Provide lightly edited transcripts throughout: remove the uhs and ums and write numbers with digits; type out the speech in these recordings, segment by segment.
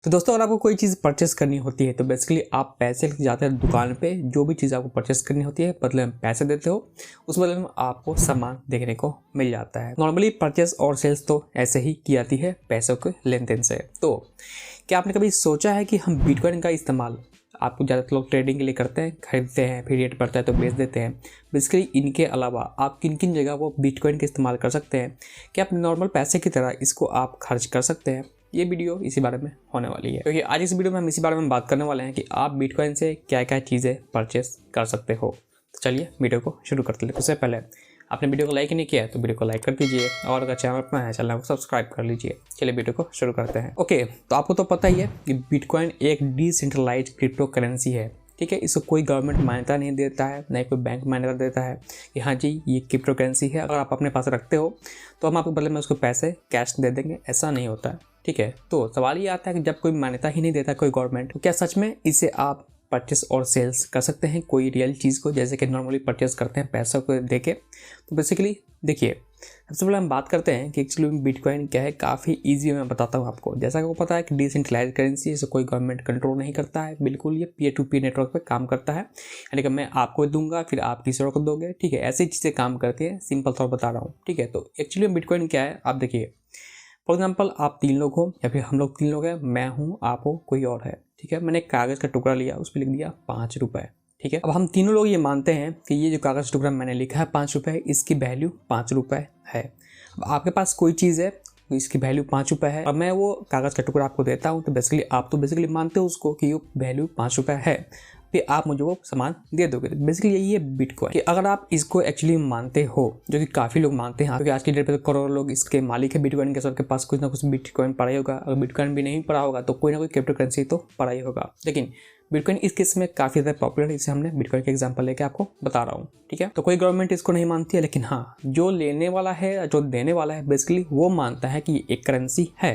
तो दोस्तों अगर आपको कोई चीज़ परचेस करनी होती है तो बेसिकली आप पैसे लेके जाते हैं दुकान पे, जो भी चीज़ आपको परचेस करनी होती है बदले में पैसे देते हो, उस बदले में आपको सामान देखने को मिल जाता है। नॉर्मली परचेस और सेल्स तो ऐसे ही की जाती है पैसों के लेन देन से। तो क्या आपने कभी सोचा है कि हम बिटकॉइन का इस्तेमाल आपको ज़्यादातर लोग ट्रेडिंग के लिए करते हैं, खरीदते हैं, फिर रेट बढ़ता है तो बेच देते हैं। बेसिकली इनके अलावा आप किन किन जगह वो बिटकॉइन का इस्तेमाल कर सकते हैं, क्या आप नॉर्मल पैसे की तरह इसको आप खर्च कर सकते हैं, ये वीडियो इसी बारे में होने वाली है। क्योंकि आज इस वीडियो में हम इसी बारे में बात करने वाले हैं कि आप बिटकॉइन से क्या क्या चीज़ें परचेस कर सकते हो। तो चलिए वीडियो को शुरू करते हैं। उससे पहले आपने वीडियो को लाइक नहीं किया है तो वीडियो को लाइक कर दीजिए, और अगर चैनल अपना है चैनल को सब्सक्राइब कर लीजिए। चलिए वीडियो को शुरू करते हैं। ओके, तो आपको तो पता ही है कि बिटकॉइन एक डिसेंट्रलाइज्ड क्रिप्टो करेंसी है। ठीक है, इसको कोई गवर्नमेंट मान्यता नहीं देता है, न कोई बैंक मान्यता देता है कि हाँ जी ये क्रिप्टो करेंसी है, अगर आप अपने पास रखते हो तो हम आपको बदले में उसको पैसे कैश दे देंगे, ऐसा नहीं होता है। ठीक है, तो सवाल ये आता है कि जब कोई मान्यता ही नहीं देता कोई गवर्नमेंट, तो क्या सच में इसे आप परचेस और सेल्स कर सकते हैं कोई रियल चीज़ को, जैसे कि नॉर्मली परचेस करते हैं पैसों को देके। तो बेसिकली देखिए, सबसे पहले हम बात करते हैं कि एक्चुअली बिटकॉइन क्या है। काफ़ी इजी मैं बताता हूँ आपको। जैसा कि आपको पता है कि डिसेंट्रलाइज्ड करेंसी है, इसे कोई गवर्नमेंट कंट्रोल नहीं करता है, बिल्कुल ये पीयर टू पीयर नेटवर्क पे काम करता है। यानी कि मैं आपको दूंगा फिर आप तीसरों को दोगे। ठीक है, ऐसी चीज़ें काम करती है, सिंपल तौर बता रहा हूँ। ठीक है, तो एक्चुअली बिटकॉइन क्या है आप देखिए। फॉर एग्जाम्पल आप 3 लोग हो या फिर हम लोग 3 लोग हैं, मैं हूँ, आप हो, कोई और है। ठीक है, मैंने एक कागज़ का टुकड़ा लिया, उस पर लिख दिया 5 रुपये। ठीक है, अब हम तीनों लोग ये मानते हैं कि ये जो कागज़ टुकड़ा मैंने लिखा है 5 रुपये, इसकी वैल्यू 5 रुपये है। अब आपके पास कोई चीज़ है, इसकी वैल्यू 5 रुपये है, और मैं वो कागज़ का टुकड़ा आपको देता हूँ, तो बेसिकली आप तो बेसिकली मानते हो उसको कि ये वैल्यू 5 रुपये है, फिर आप मुझे वो सामान दे दोगे। बेसिकली यही है बिटकॉइन कि अगर आप इसको एक्चुअली मानते हो, जो कि काफ़ी लोग मानते हैं, क्योंकि आज की डेट पे तो करोड़ों लोग इसके मालिक है बिटकॉइन के, सबके पास कुछ ना कुछ बिटकॉइन पड़ा ही होगा। अगर बिटकॉइन भी नहीं पड़ा होगा तो कोई ना कोई क्रिप्टो करेंसी तो पड़ा ही होगा। लेकिन बिटकॉइन इस केस में काफ़ी ज़्यादा पॉपुलर है, इसे हमने बिटकॉइन के एग्जांपल लेके आपको बता रहा हूँ। ठीक है, तो कोई गवर्नमेंट इसको नहीं मानती है, लेकिन हाँ जो लेने वाला है, जो देने वाला है, बेसिकली वो मानता है कि ये एक करेंसी है।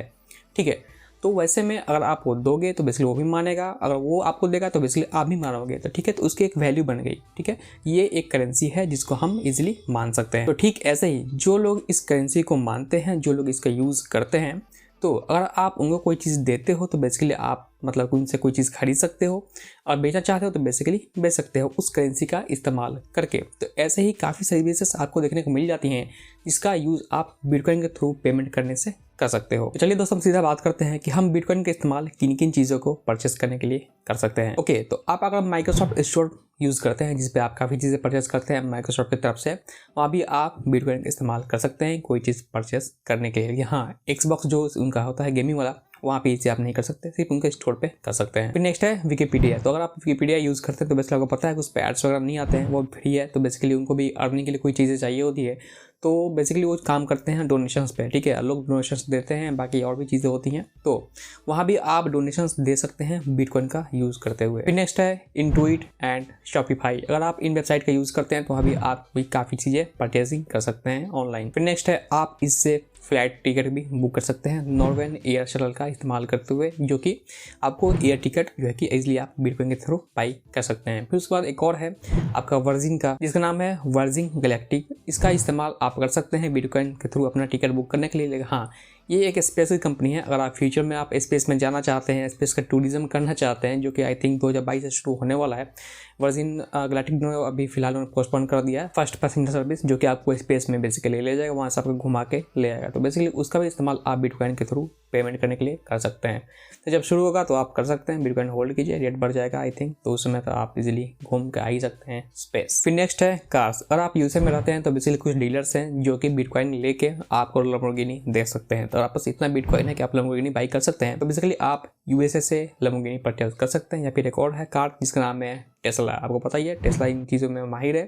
ठीक है, तो वैसे में अगर आप वो दोगे तो बेसिकली वो भी मानेगा, अगर वो आपको देगा तो बेसिकली आप भी मानोगे। तो ठीक है, तो उसकी एक वैल्यू बन गई। ठीक है, ये एक करेंसी है जिसको हम इजीली मान सकते हैं। तो ठीक ऐसे ही जो लोग इस करेंसी को मानते हैं, जो लोग इसका यूज़ करते हैं, तो अगर आप उनको कोई चीज़ देते हो तो बेसिकली आप मतलब उनसे कोई चीज़ खरीद सकते हो, और बेचना चाहते हो तो बेसिकली बेच सकते हो उस करेंसी का इस्तेमाल करके। तो ऐसे ही काफ़ी सर्विसेज आपको देखने को मिल जाती हैं जिसका यूज़ आप बिटकॉइन के थ्रू पेमेंट करने से कर सकते हो। तो चलिए दोस्तों हम सीधा बात करते हैं कि हम बिटकॉइन का इस्तेमाल किन किन चीज़ों को परचेस करने के लिए कर सकते हैं। ओके, तो आप अगर माइक्रोसॉफ्ट स्टोर यूज़ करते हैं जिस पे आप काफ़ी चीज़ें परचेस करते हैं माइक्रोसॉफ्ट की तरफ से, वहाँ भी आप बिटकॉइन का इस्तेमाल कर सकते हैं कोई चीज़ परचेस करने के लिए। हाँ, एक्सबॉक्स जो उनका होता है गेमिंग वाला, वहाँ पे इसे आप नहीं कर सकते, सिर्फ उनके स्टोर पे कर सकते हैं। फिर नेक्स्ट है विकिपीडिया। तो अगर आप विकिपीडिया यूज़ करते हैं तो बेसिकली आपको पता है कि उस पर एड्स वगैरह नहीं आते हैं, वो फ्री है। तो बेसिकली उनको भी अर्निंग के लिए कोई चीज़ें चाहिए होती है, तो बेसिकली वो काम करते हैं डोनेशंस पे। ठीक है, लोग डोनेशंस देते हैं, बाकी और भी चीज़ें होती हैं, तो वहाँ भी आप डोनेशंस दे सकते हैं बिटकॉइन का यूज़ करते हुए। फिर नेक्स्ट है इंटुइट एंड शॉपिफाई। अगर आप इन वेबसाइट का यूज़ करते हैं तो वहाँ भी आप भी काफ़ी चीज़ें परचेसिंग कर सकते हैं ऑनलाइन। फिर नेक्स्ट है आप इससे फ्लाइट टिकट भी बुक कर सकते हैं नॉर्वेन एयर शटल का इस्तेमाल करते हुए, जो कि आपको एयर टिकट जो है कि इजीली आप बिटकॉइन के थ्रू बाई कर सकते हैं। फिर उसके बाद एक और है आपका वर्जिन का, जिसका नाम है वर्जिन गैलेक्टिक। इसका इस्तेमाल आप कर सकते हैं बिटकॉइन के थ्रू अपना टिकट बुक करने के लिए। लेकिन हाँ, ये एक स्पेस की कंपनी है। अगर आप फ्यूचर में आप स्पेस में जाना चाहते हैं, स्पेस का टूरिज्म करना चाहते हैं, जो कि आई थिंक 2022 से शुरू होने वाला है, वर्जिन गैलेक्टिक ने अभी फिलहाल उन्होंने पोस्टपोन कर दिया है फर्स्ट पैसेंजर सर्विस, जो कि आपको स्पेस में बेसिकली ले जाएगा, वहाँ से आपको घुमा के ले आएगा। तो बेसिकली उसका भी इस्तेमाल आप बिटकॉइन के थ्रू पेमेंट करने के लिए कर सकते हैं। तो जब शुरू होगा तो आप कर सकते हैं, बिटकॉइन होल्ड कीजिए, रेट बढ़ जाएगा आई थिंक, तो उस समय पर आप इजीली घूम के आ ही सकते हैं स्पेस। फिर नेक्स्ट है कार्स। अगर आप यूएसए में रहते हैं तो बेसिकली कुछ डीलर्स हैं जो कि बिटकॉइन लेके आपको लैम्बोर्गिनी दे सकते हैं। तो आपके पास इतना बिटकॉइन है कि आप लैम्बोर्गिनी बाई कर सकते हैं। तो बेसिकली आप यूएसए से लैम्बोर्गिनी परचेज कर सकते हैं। या फिर एक और है कार जिसका नाम है टेस्ला। आपको पता ही है टेस्ला इन चीज़ों में माहिर है,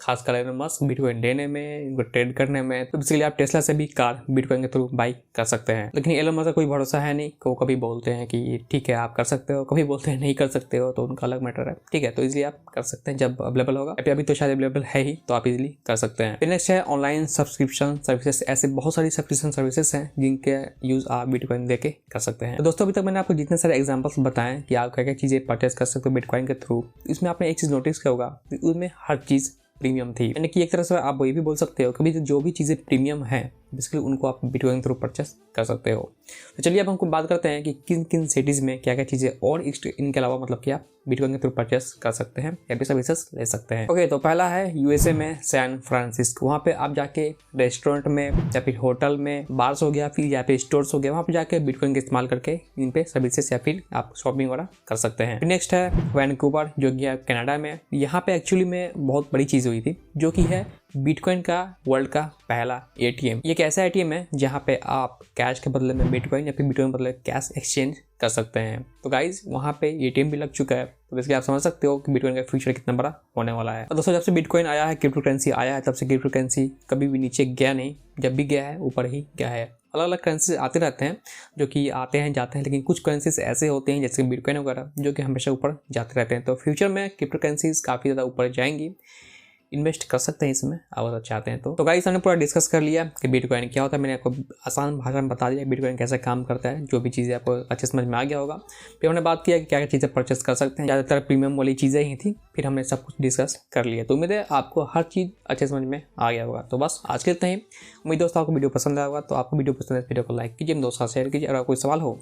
खासकर एलन मस्क बिटकॉइन लेने में, इनको ट्रेड करने में। तो बेसिकली आप टेस्ला से भी कार बिटकॉइन के थ्रू बाई कर सकते हैं। लेकिन एलन मस्क का कोई भरोसा है नहीं, वो कभी बोलते हैं कि ठीक है आप कर सकते हो, कभी बोलते हैं नहीं कर सकते हो, तो उनका अलग मैटर है। ठीक है, तो इजीली आप कर सकते हैं जब अवेलेबल होगा। अभी तो शायद अवेलेबल है ही, तो आप इजीली कर सकते हैं। फिर नेक्स्ट है ऑनलाइन सब्सक्रिप्शन सर्विसेज। ऐसे बहुत सारी सब्सक्रिप्शन सर्विसेज हैं जिनके यूज आप बिटकॉइन देके कर सकते हैं। तो दोस्तों अभी तक मैंने आपको जितने सारे एग्जांपल्स बताएं कि आप क्या क्या चीज़ें परचेस कर सकते हो बिटकॉइन के थ्रू, इसमें आपने एक चीज़ नोटिस किया होगा, उसमें हर चीज़ प्रीमियम थी। यानी कि एक तरह से आप ये भी बोल सकते हो कभी जो भी चीज़ें प्रीमियम है बेसिकली उनको आप बिटकॉइन के थ्रू परचेस कर सकते हो। तो चलिए अब हमको बात करते हैं कि किन किन सिटीज़ में क्या क्या चीज़ें और इनके अलावा मतलब कि आप बिटकॉइन के थ्रू परचेस कर सकते हैं या फिर सर्विसेज ले सकते हैं। ओके, तो पहला है यूएसए में सैन फ्रांसिस्को। वहाँ पे आप जाके रेस्टोरेंट में या फिर होटल में, बार्स हो गया फिर या फिर स्टोर्स हो गया, वहाँ पे जाके बिटकॉइन का इस्तेमाल करके इन पे सर्विसेज या फिर आप शॉपिंग वगैरह कर सकते हैं। नेक्स्ट है वैनकूवर, जो कि है कनाडा में। यहाँ पे एक्चुअली में बहुत बड़ी चीज़ हुई थी, जो कि है बिटकॉइन का वर्ल्ड का पहला एटीएम। ये एक ऐसा एटीएम है जहाँ पे आप कैश के बदले में बिटकॉइन या फिर बिटकॉइन के बदले कैश एक्सचेंज कर सकते हैं। तो गाइज वहाँ पे एटीएम भी लग चुका है, तो इसलिए आप समझ सकते हो कि बिटकॉइन का फ्यूचर कितना बड़ा होने वाला है। और दोस्तों, जब से बिटकॉइन आया है, क्रिप्टो करेंसी आया है, तब से क्रिप्टो करेंसी कभी भी नीचे गया नहीं, जब भी गया है ऊपर ही गया है। अलग अलग करेंसीज आते रहते हैं जो कि आते हैं जाते हैं, लेकिन कुछ करेंसीज ऐसे होते हैं जैसे बिटकॉइन वगैरह जो कि हमेशा ऊपर जाते रहते हैं। तो फ्यूचर में क्रिप्टो करेंसीज काफ़ी ज़्यादा ऊपर जाएंगी, इन्वेस्ट कर सकते हैं इसमें अगर चाहते हैं तो गाइस हमने पूरा डिस्कस कर लिया कि बिटकॉइन क्या होता है। मैंने आपको आसान भाषा में बता दिया बिटकॉइन कैसे काम करता है, जो भी चीज़ें आपको अच्छे समझ में आ गया होगा। फिर हमने बात किया कि क्या क्या चीज़ें परचेस कर सकते हैं, ज़्यादातर प्रीमियम वाली चीज़ें ही थी, फिर हमने सब कुछ डिस्कस कर लिया। तो उम्मीद है आपको हर चीज़ अच्छे समझ में आ गया होगा। तो बस आज के इतना ही। उम्मीद दोस्तों आपको वीडियो पसंद आया होगा। तो आपको वीडियो पसंद है वीडियो को लाइक कीजिए, दोस्तों शेयर कीजिए। अगर कोई सवाल हो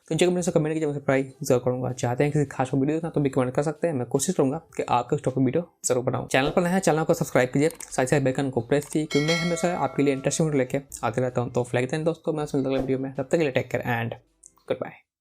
तो नीचे कमेंट से कमेंट कीजिए, मैं ट्राई जरूर करूँगा। चाहते हैं किसी खास को वीडियो देखना तो भी कमेंट कर सकते हैं, मैं कोशिश करूँगा कि आपको इस टॉपिक वीडियो जरूर बनाऊँ। चैनल पर नया है, चैनल को सब्सक्राइब कीजिए, साथ ही बेल आइकन को प्रेस कीजिए, क्योंकि मैं हमेशा आपके लिए इंटरेस्टिंग वीडियो लेके आते रहता हूँ। तो फ्लैग दें दोस्तों, मैं अगले वीडियो में, तब तक के लिए take care and good bye.